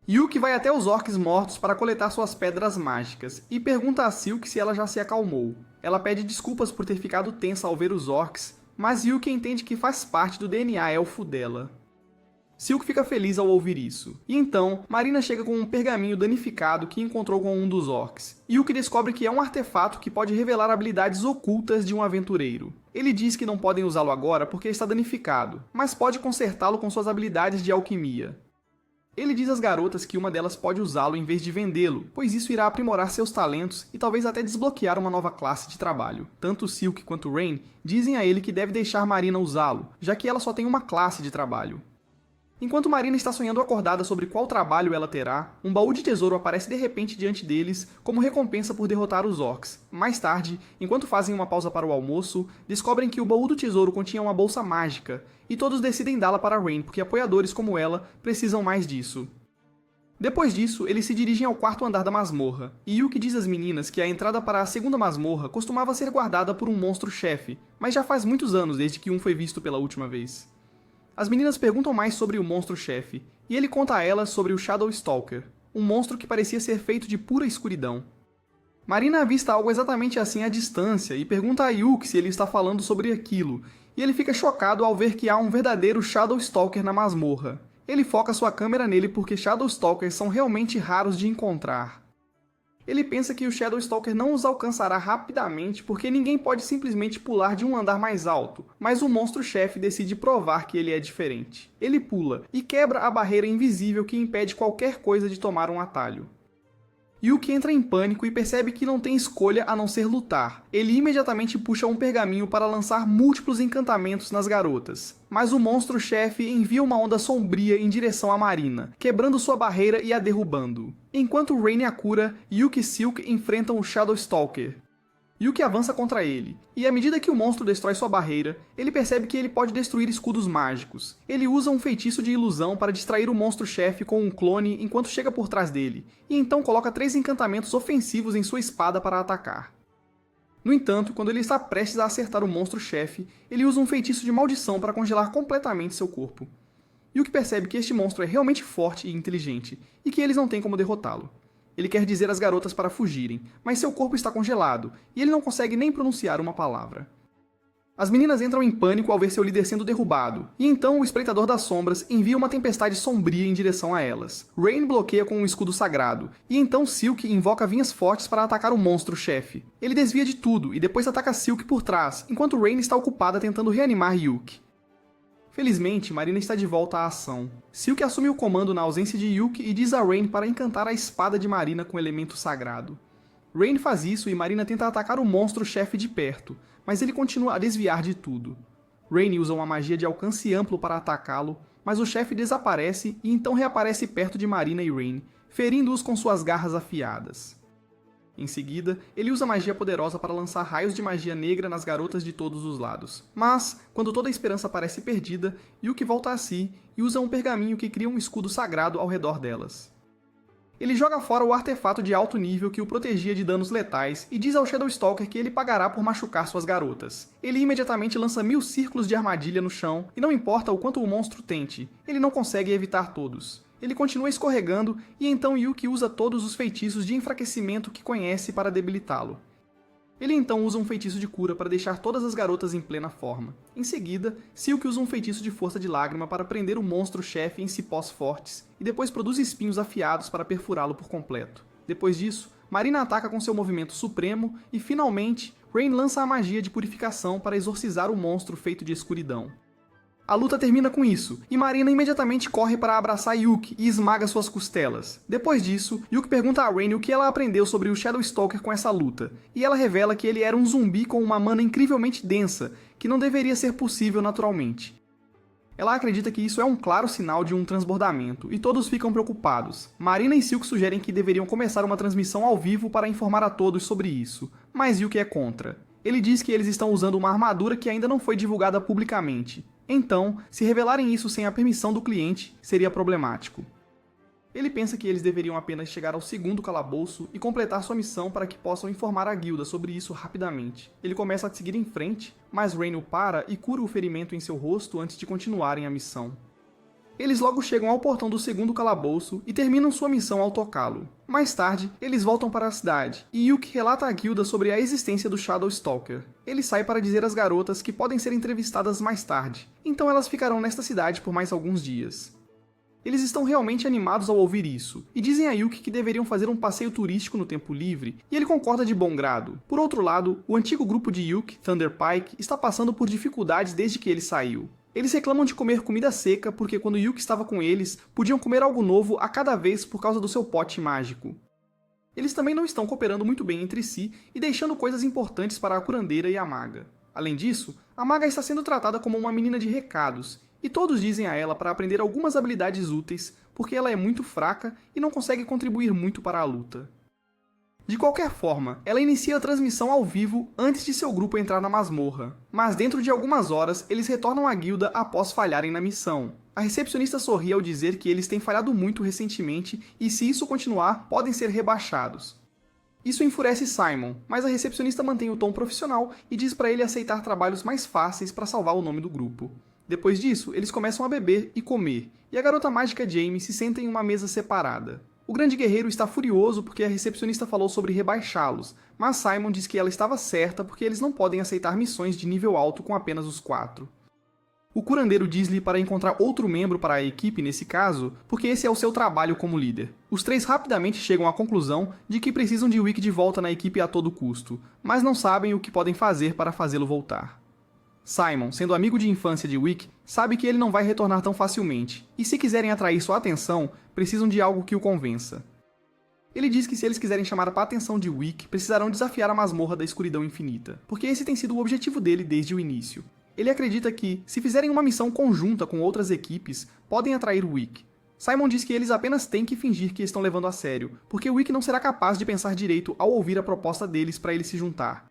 Yuki vai até os orcs mortos para coletar suas pedras mágicas, e pergunta a Silk se ela já se acalmou. Ela pede desculpas por ter ficado tensa ao ver os orcs, mas Yuki entende que faz parte do DNA elfo dela. Silk fica feliz ao ouvir isso, e então Marina chega com um pergaminho danificado que encontrou com um dos orcs. Yuki descobre que é um artefato que pode revelar habilidades ocultas de um aventureiro. Ele diz que não podem usá-lo agora porque está danificado, mas pode consertá-lo com suas habilidades de alquimia. Ele diz às garotas que uma delas pode usá-lo em vez de vendê-lo, pois isso irá aprimorar seus talentos e talvez até desbloquear uma nova classe de trabalho. Tanto Silk quanto Rain dizem a ele que deve deixar Marina usá-lo, já que ela só tem uma classe de trabalho. Enquanto Marina está sonhando acordada sobre qual trabalho ela terá, um baú de tesouro aparece de repente diante deles como recompensa por derrotar os orcs. Mais tarde, enquanto fazem uma pausa para o almoço, descobrem que o baú do tesouro continha uma bolsa mágica, e todos decidem dá-la para Rain porque apoiadores como ela precisam mais disso. Depois disso, eles se dirigem ao 4º andar da masmorra, e Yuki diz às meninas que a entrada para a 2ª masmorra costumava ser guardada por um monstro-chefe, mas já faz muitos anos desde que um foi visto pela última vez. As meninas perguntam mais sobre o monstro-chefe, e ele conta a elas sobre o Shadow Stalker, um monstro que parecia ser feito de pura escuridão. Marina avista algo exatamente assim à distância e pergunta a Yuki se ele está falando sobre aquilo, e ele fica chocado ao ver que há um verdadeiro Shadow Stalker na masmorra. Ele foca sua câmera nele porque Shadow Stalkers são realmente raros de encontrar. Ele pensa que o Shadow Stalker não os alcançará rapidamente porque ninguém pode simplesmente pular de um andar mais alto, mas o monstro-chefe decide provar que ele é diferente. Ele pula e quebra a barreira invisível que impede qualquer coisa de tomar um atalho. Yuki entra em pânico e percebe que não tem escolha a não ser lutar. Ele imediatamente puxa um pergaminho para lançar múltiplos encantamentos nas garotas. Mas o monstro-chefe envia uma onda sombria em direção a Marina, quebrando sua barreira e a derrubando. Enquanto Rain a cura, Yuki e Silk enfrentam o Shadow Stalker. Yuki avança contra ele, e à medida que o monstro destrói sua barreira, ele percebe que ele pode destruir escudos mágicos. Ele usa um feitiço de ilusão para distrair o monstro-chefe com um clone enquanto chega por trás dele, e então coloca 3 encantamentos ofensivos em sua espada para atacar. No entanto, quando ele está prestes a acertar o monstro-chefe, ele usa um feitiço de maldição para congelar completamente seu corpo. Yuki percebe que este monstro é realmente forte e inteligente, e que eles não têm como derrotá-lo. Ele quer dizer às garotas para fugirem, mas seu corpo está congelado, e ele não consegue nem pronunciar uma palavra. As meninas entram em pânico ao ver seu líder sendo derrubado, e então o Espreitador das Sombras envia uma tempestade sombria em direção a elas. Rain bloqueia com um escudo sagrado, e então Silk invoca vinhas fortes para atacar o monstro-chefe. Ele desvia de tudo, e depois ataca Silk por trás, enquanto Rain está ocupada tentando reanimar Yuki. Felizmente, Marina está de volta à ação. Silk assume o comando na ausência de Yuki e diz a Rain para encantar a espada de Marina com elemento sagrado. Rain faz isso e Marina tenta atacar o monstro-chefe de perto, mas ele continua a desviar de tudo. Rain usa uma magia de alcance amplo para atacá-lo, mas o chefe desaparece e então reaparece perto de Marina e Rain, ferindo-os com suas garras afiadas. Em seguida, ele usa magia poderosa para lançar raios de magia negra nas garotas de todos os lados. Mas, quando toda a esperança parece perdida, Yuki volta a si e usa um pergaminho que cria um escudo sagrado ao redor delas. Ele joga fora o artefato de alto nível que o protegia de danos letais e diz ao Shadowstalker que ele pagará por machucar suas garotas. Ele imediatamente lança 1000 círculos de armadilha no chão e não importa o quanto o monstro tente, ele não consegue evitar todos. Ele continua escorregando e então Yuki usa todos os feitiços de enfraquecimento que conhece para debilitá-lo. Ele então usa um feitiço de cura para deixar todas as garotas em plena forma. Em seguida, Silk usa um feitiço de força de lágrima para prender o monstro-chefe em cipós fortes, e depois produz espinhos afiados para perfurá-lo por completo. Depois disso, Marina ataca com seu movimento supremo, e finalmente, Rain lança a magia de purificação para exorcizar o monstro feito de escuridão. A luta termina com isso, e Marina imediatamente corre para abraçar Yuki e esmaga suas costelas. Depois disso, Yuki pergunta a Rain o que ela aprendeu sobre o Shadowstalker com essa luta, e ela revela que ele era um zumbi com uma mana incrivelmente densa, que não deveria ser possível naturalmente. Ela acredita que isso é um claro sinal de um transbordamento, e todos ficam preocupados. Marina e Silk sugerem que deveriam começar uma transmissão ao vivo para informar a todos sobre isso, mas Yuki é contra. Ele diz que eles estão usando uma armadura que ainda não foi divulgada publicamente. Então, se revelarem isso sem a permissão do cliente, seria problemático. Ele pensa que eles deveriam apenas chegar ao segundo calabouço e completar sua missão para que possam informar a guilda sobre isso rapidamente. Ele começa a seguir em frente, mas Rain o para e cura o ferimento em seu rosto antes de continuarem a missão. Eles logo chegam ao portão do segundo calabouço e terminam sua missão ao tocá-lo. Mais tarde, eles voltam para a cidade, e Yuki relata à guilda sobre a existência do Shadowstalker. Ele sai para dizer às garotas que podem ser entrevistadas mais tarde, então elas ficarão nesta cidade por mais alguns dias. Eles estão realmente animados ao ouvir isso, e dizem a Yuki que deveriam fazer um passeio turístico no tempo livre, e ele concorda de bom grado. Por outro lado, o antigo grupo de Yuki, Thunder Pike, está passando por dificuldades desde que ele saiu. Eles reclamam de comer comida seca porque quando Yuki estava com eles, podiam comer algo novo a cada vez por causa do seu pote mágico. Eles também não estão cooperando muito bem entre si e deixando coisas importantes para a curandeira e a maga. Além disso, a maga está sendo tratada como uma menina de recados, e todos dizem a ela para aprender algumas habilidades úteis porque ela é muito fraca e não consegue contribuir muito para a luta. De qualquer forma, ela inicia a transmissão ao vivo antes de seu grupo entrar na masmorra, mas dentro de algumas horas eles retornam à guilda após falharem na missão. A recepcionista sorri ao dizer que eles têm falhado muito recentemente e se isso continuar, podem ser rebaixados. Isso enfurece Simon, mas a recepcionista mantém o tom profissional e diz para ele aceitar trabalhos mais fáceis para salvar o nome do grupo. Depois disso, eles começam a beber e comer, e a garota mágica Jamie se senta em uma mesa separada. O grande guerreiro está furioso porque a recepcionista falou sobre rebaixá-los, mas Simon diz que ela estava certa porque eles não podem aceitar missões de nível alto com apenas os 4. O curandeiro diz-lhe para encontrar outro membro para a equipe nesse caso, porque esse é o seu trabalho como líder. Os três rapidamente chegam à conclusão de que precisam de Wick de volta na equipe a todo custo, mas não sabem o que podem fazer para fazê-lo voltar. Simon, sendo amigo de infância de Wick, sabe que ele não vai retornar tão facilmente, e se quiserem atrair sua atenção, precisam de algo que o convença. Ele diz que se eles quiserem chamar a atenção de Wick, precisarão desafiar a masmorra da escuridão infinita, porque esse tem sido o objetivo dele desde o início. Ele acredita que, se fizerem uma missão conjunta com outras equipes, podem atrair Wick. Simon diz que eles apenas têm que fingir que estão levando a sério, porque Wick não será capaz de pensar direito ao ouvir a proposta deles para ele se juntar.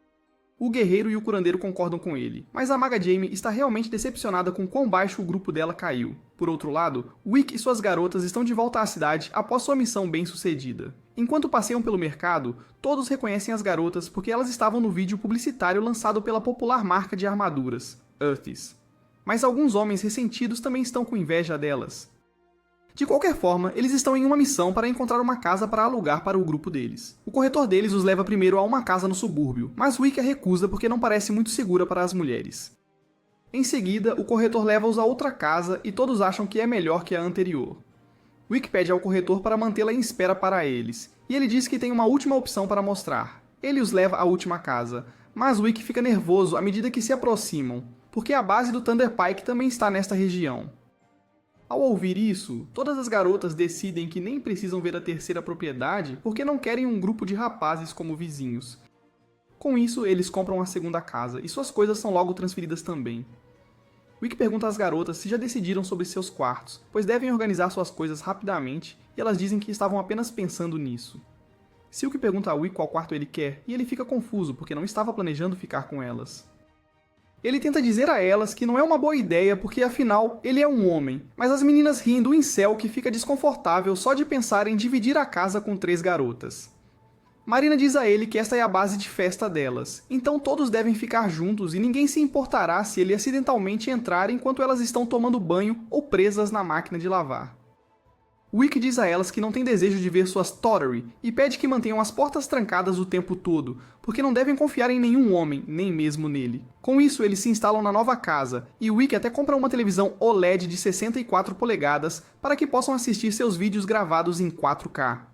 O guerreiro e o curandeiro concordam com ele, mas a maga Jamie está realmente decepcionada com quão baixo o grupo dela caiu. Por outro lado, Wick e suas garotas estão de volta à cidade após sua missão bem-sucedida. Enquanto passeiam pelo mercado, todos reconhecem as garotas porque elas estavam no vídeo publicitário lançado pela popular marca de armaduras, Earthys. Mas alguns homens ressentidos também estão com inveja delas. De qualquer forma, eles estão em uma missão para encontrar uma casa para alugar para o grupo deles. O corretor deles os leva primeiro a uma casa no subúrbio, mas Wick a recusa porque não parece muito segura para as mulheres. Em seguida, o corretor leva-os a outra casa e todos acham que é melhor que a anterior. Wick pede ao corretor para mantê-la em espera para eles, e ele diz que tem uma última opção para mostrar. Ele os leva à última casa, mas Wick fica nervoso à medida que se aproximam, porque a base do Thunder Pike também está nesta região. Ao ouvir isso, todas as garotas decidem que nem precisam ver a terceira propriedade porque não querem um grupo de rapazes como vizinhos. Com isso, eles compram a segunda casa e suas coisas são logo transferidas também. Wick pergunta às garotas se já decidiram sobre seus quartos, pois devem organizar suas coisas rapidamente e elas dizem que estavam apenas pensando nisso. Silk pergunta a Wick qual quarto ele quer e ele fica confuso porque não estava planejando ficar com elas. Ele tenta dizer a elas que não é uma boa ideia porque, afinal, ele é um homem, mas as meninas riem do incel que fica desconfortável só de pensar em dividir a casa com 3 garotas. Marina diz a ele que esta é a base de festa delas, então todos devem ficar juntos e ninguém se importará se ele acidentalmente entrar enquanto elas estão tomando banho ou presas na máquina de lavar. Wick diz a elas que não tem desejo de ver suas Tottery e pede que mantenham as portas trancadas o tempo todo, porque não devem confiar em nenhum homem, nem mesmo nele. Com isso, eles se instalam na nova casa, e Wick até compra uma televisão OLED de 64 polegadas para que possam assistir seus vídeos gravados em 4K.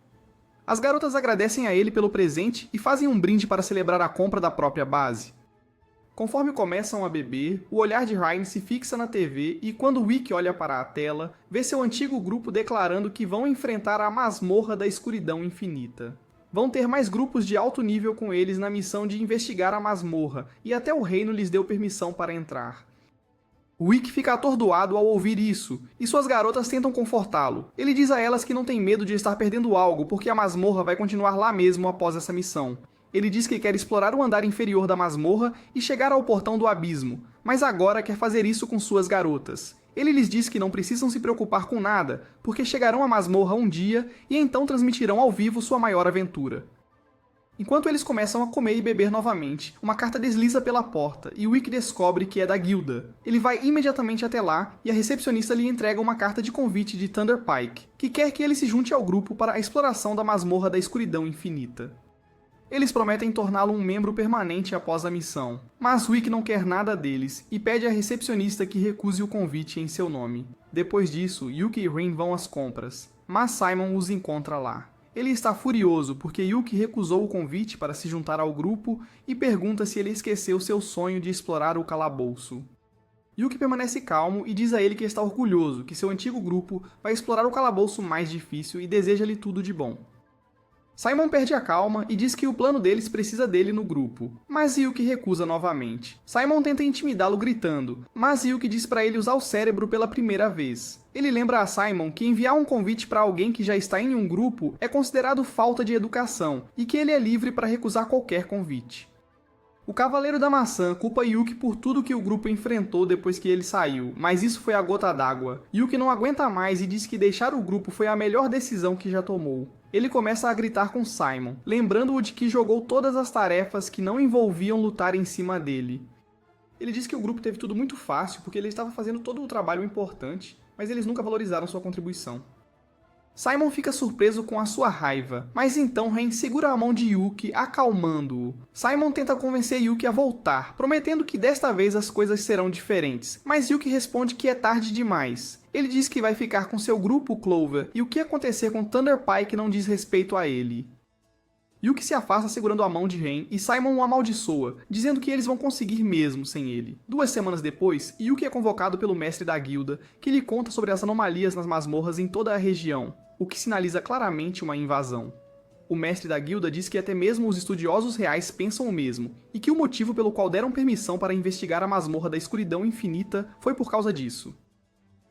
As garotas agradecem a ele pelo presente e fazem um brinde para celebrar a compra da própria base. Conforme começam a beber, o olhar de Ryan se fixa na TV e quando Wick olha para a tela, vê seu antigo grupo declarando que vão enfrentar a masmorra da escuridão infinita. Vão ter mais grupos de alto nível com eles na missão de investigar a masmorra, e até o reino lhes deu permissão para entrar. Wick fica atordoado ao ouvir isso, e suas garotas tentam confortá-lo. Ele diz a elas que não tem medo de estar perdendo algo, porque a masmorra vai continuar lá mesmo após essa missão. Ele diz que quer explorar o andar inferior da masmorra e chegar ao portão do abismo, mas agora quer fazer isso com suas garotas. Ele lhes diz que não precisam se preocupar com nada, porque chegarão à masmorra um dia e então transmitirão ao vivo sua maior aventura. Enquanto eles começam a comer e beber novamente, uma carta desliza pela porta e Wick descobre que é da guilda. Ele vai imediatamente até lá e a recepcionista lhe entrega uma carta de convite de Thunder Pike, que quer que ele se junte ao grupo para a exploração da masmorra da escuridão infinita. Eles prometem torná-lo um membro permanente após a missão, mas Wick não quer nada deles e pede à recepcionista que recuse o convite em seu nome. Depois disso, Yuki e Rin vão às compras, mas Simon os encontra lá. Ele está furioso porque Yuki recusou o convite para se juntar ao grupo e pergunta se ele esqueceu seu sonho de explorar o calabouço. Yuki permanece calmo e diz a ele que está orgulhoso que seu antigo grupo vai explorar o calabouço mais difícil e deseja-lhe tudo de bom. Simon perde a calma e diz que o plano deles precisa dele no grupo, mas Yuki recusa novamente. Simon tenta intimidá-lo gritando, mas Yuki diz para ele usar o cérebro pela primeira vez. Ele lembra a Simon que enviar um convite para alguém que já está em um grupo é considerado falta de educação e que ele é livre para recusar qualquer convite. O Cavaleiro da Maçã culpa Yuki por tudo que o grupo enfrentou depois que ele saiu, mas isso foi a gota d'água. Yuki não aguenta mais e diz que deixar o grupo foi a melhor decisão que já tomou. Ele começa a gritar com Simon, lembrando-o de que jogou todas as tarefas que não envolviam lutar em cima dele. Ele diz que o grupo teve tudo muito fácil porque ele estava fazendo todo o trabalho importante, mas eles nunca valorizaram sua contribuição. Simon fica surpreso com a sua raiva, mas então Ren segura a mão de Yuki, acalmando-o. Simon tenta convencer Yuki a voltar, prometendo que desta vez as coisas serão diferentes, mas Yuki responde que é tarde demais. Ele diz que vai ficar com seu grupo Clover, e o que acontecer com Thunder Pike não diz respeito a ele. Yuki se afasta segurando a mão de Ren e Simon o amaldiçoa, dizendo que eles vão conseguir mesmo sem ele. 2 semanas depois, Yuki é convocado pelo mestre da guilda, que lhe conta sobre as anomalias nas masmorras em toda a região, o que sinaliza claramente uma invasão. O mestre da guilda diz que até mesmo os estudiosos reais pensam o mesmo, e que o motivo pelo qual deram permissão para investigar a masmorra da escuridão infinita foi por causa disso.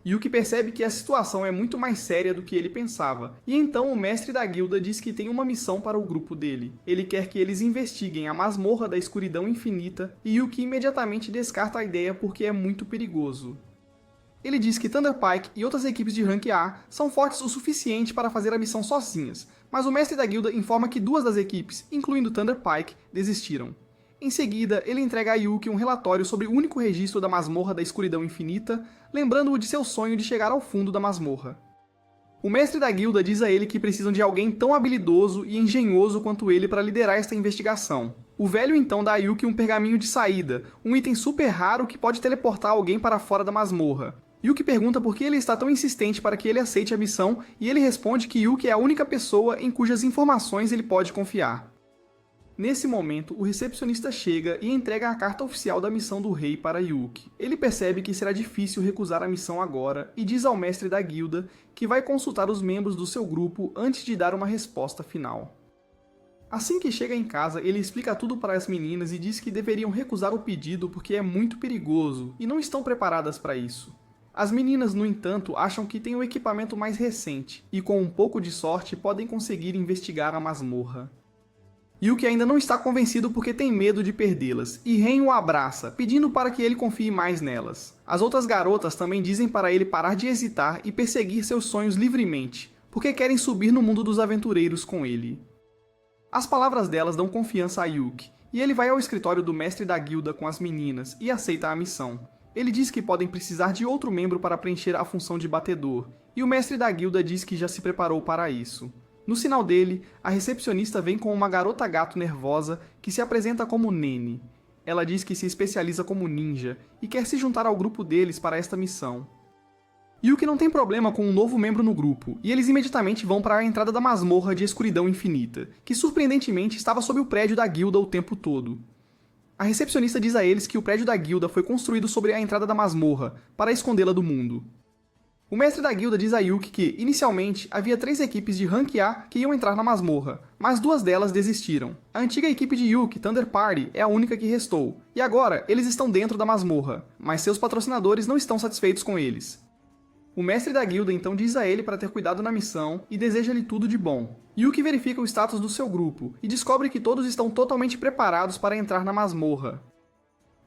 Yuki percebe que a situação é muito mais séria do que ele pensava, e então o mestre da guilda diz que tem uma missão para o grupo dele. Ele quer que eles investiguem a masmorra da escuridão infinita, e Yuki imediatamente descarta a ideia porque é muito perigoso. Ele diz que Thunder Pike e outras equipes de rank A são fortes o suficiente para fazer a missão sozinhas, mas o mestre da guilda informa que 2 das equipes, incluindo Thunder Pike, desistiram. Em seguida, ele entrega a Yuki um relatório sobre o único registro da masmorra da escuridão infinita, lembrando-o de seu sonho de chegar ao fundo da masmorra. O mestre da guilda diz a ele que precisam de alguém tão habilidoso e engenhoso quanto ele para liderar esta investigação. O velho então dá a Yuki um pergaminho de saída, um item super raro que pode teleportar alguém para fora da masmorra. Yuki pergunta por que ele está tão insistente para que ele aceite a missão e ele responde que Yuki é a única pessoa em cujas informações ele pode confiar. Nesse momento, o recepcionista chega e entrega a carta oficial da missão do rei para Yuki. Ele percebe que será difícil recusar a missão agora e diz ao mestre da guilda que vai consultar os membros do seu grupo antes de dar uma resposta final. Assim que chega em casa, ele explica tudo para as meninas e diz que deveriam recusar o pedido porque é muito perigoso e não estão preparadas para isso. As meninas, no entanto, acham que têm o equipamento mais recente e, com um pouco de sorte, podem conseguir investigar a masmorra. Yuki ainda não está convencido porque tem medo de perdê-las, e Ren o abraça, pedindo para que ele confie mais nelas. As outras garotas também dizem para ele parar de hesitar e perseguir seus sonhos livremente, porque querem subir no mundo dos aventureiros com ele. As palavras delas dão confiança a Yuki, e ele vai ao escritório do mestre da guilda com as meninas e aceita a missão. Ele diz que podem precisar de outro membro para preencher a função de batedor, e o mestre da guilda diz que já se preparou para isso. No sinal dele, a recepcionista vem com uma garota gato nervosa que se apresenta como Nene. Ela diz que se especializa como ninja e quer se juntar ao grupo deles para esta missão. Yuki não tem problema com um novo membro no grupo, e eles imediatamente vão para a entrada da masmorra de escuridão infinita, que surpreendentemente estava sob o prédio da guilda o tempo todo. A recepcionista diz a eles que o prédio da guilda foi construído sobre a entrada da masmorra, para escondê-la do mundo. O mestre da guilda diz a Yuki que, inicialmente, havia 3 equipes de Rank A que iam entrar na masmorra, mas 2 delas desistiram. A antiga equipe de Yuki, Thunder Party, é a única que restou, e agora eles estão dentro da masmorra, mas seus patrocinadores não estão satisfeitos com eles. O mestre da guilda então diz a ele para ter cuidado na missão e deseja-lhe tudo de bom. Yuki verifica o status do seu grupo e descobre que todos estão totalmente preparados para entrar na masmorra.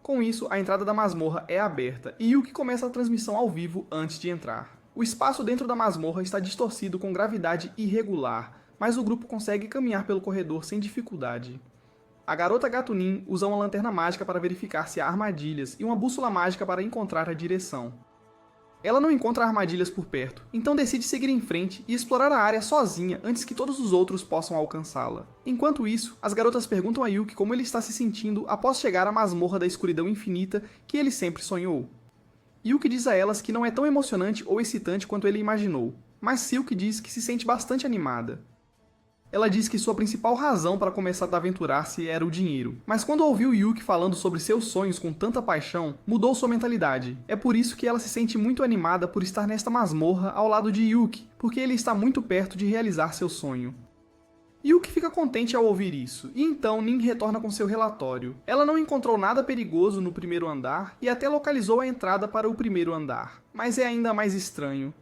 Com isso, a entrada da masmorra é aberta e Yuki começa a transmissão ao vivo antes de entrar. O espaço dentro da masmorra está distorcido com gravidade irregular, mas o grupo consegue caminhar pelo corredor sem dificuldade. A garota Gatunin usa uma lanterna mágica para verificar se há armadilhas e uma bússola mágica para encontrar a direção. Ela não encontra armadilhas por perto, então decide seguir em frente e explorar a área sozinha antes que todos os outros possam alcançá-la. Enquanto isso, as garotas perguntam a Yuki como ele está se sentindo após chegar à masmorra da escuridão infinita que ele sempre sonhou. Yuki diz a elas que não é tão emocionante ou excitante quanto ele imaginou, mas Silk diz que se sente bastante animada. Ela diz que sua principal razão para começar a aventurar-se era o dinheiro, mas quando ouviu Yuki falando sobre seus sonhos com tanta paixão, mudou sua mentalidade. É por isso que ela se sente muito animada por estar nesta masmorra ao lado de Yuki, porque ele está muito perto de realizar seu sonho. Yuki fica contente ao ouvir isso, e então Ning retorna com seu relatório. Ela não encontrou nada perigoso no primeiro andar e até localizou a entrada para o primeiro andar, mas é ainda mais estranho.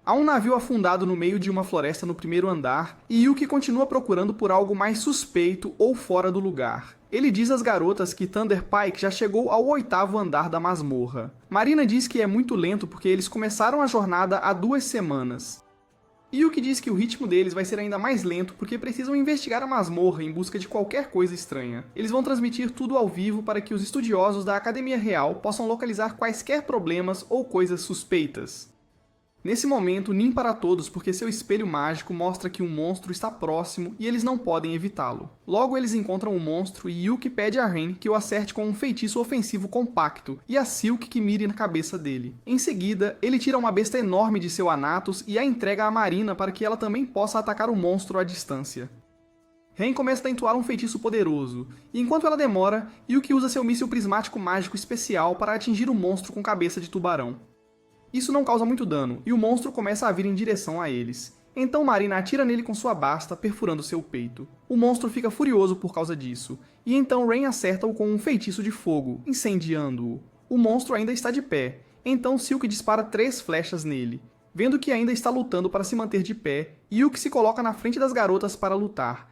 Há um navio afundado no meio de uma floresta no primeiro andar, e Yuki continua procurando por algo mais suspeito ou fora do lugar. Ele diz às garotas que Thunder Pike já chegou ao 8º andar da masmorra. Marina diz que é muito lento porque eles começaram a jornada há 2 semanas. Yuki diz que o ritmo deles vai ser ainda mais lento porque precisam investigar a masmorra em busca de qualquer coisa estranha. Eles vão transmitir tudo ao vivo para que os estudiosos da Academia Real possam localizar quaisquer problemas ou coisas suspeitas. Nesse momento, Nin para todos porque seu espelho mágico mostra que um monstro está próximo e eles não podem evitá-lo. Logo eles encontram o monstro e Yuki pede a Ren que o acerte com um feitiço ofensivo compacto e a Silk que mire na cabeça dele. Em seguida, ele tira uma besta enorme de seu Anatos e a entrega a Marina para que ela também possa atacar o monstro à distância. Ren começa a entoar um feitiço poderoso, e enquanto ela demora, Yuki usa seu míssil prismático mágico especial para atingir o monstro com cabeça de tubarão. Isso não causa muito dano, e o monstro começa a vir em direção a eles. Então Marina atira nele com sua basta, perfurando seu peito. O monstro fica furioso por causa disso, e então Ren acerta-o com um feitiço de fogo, incendiando-o. O monstro ainda está de pé, então Silk dispara 3 flechas nele. Vendo que ainda está lutando para se manter de pé, Yuki se coloca na frente das garotas para lutar,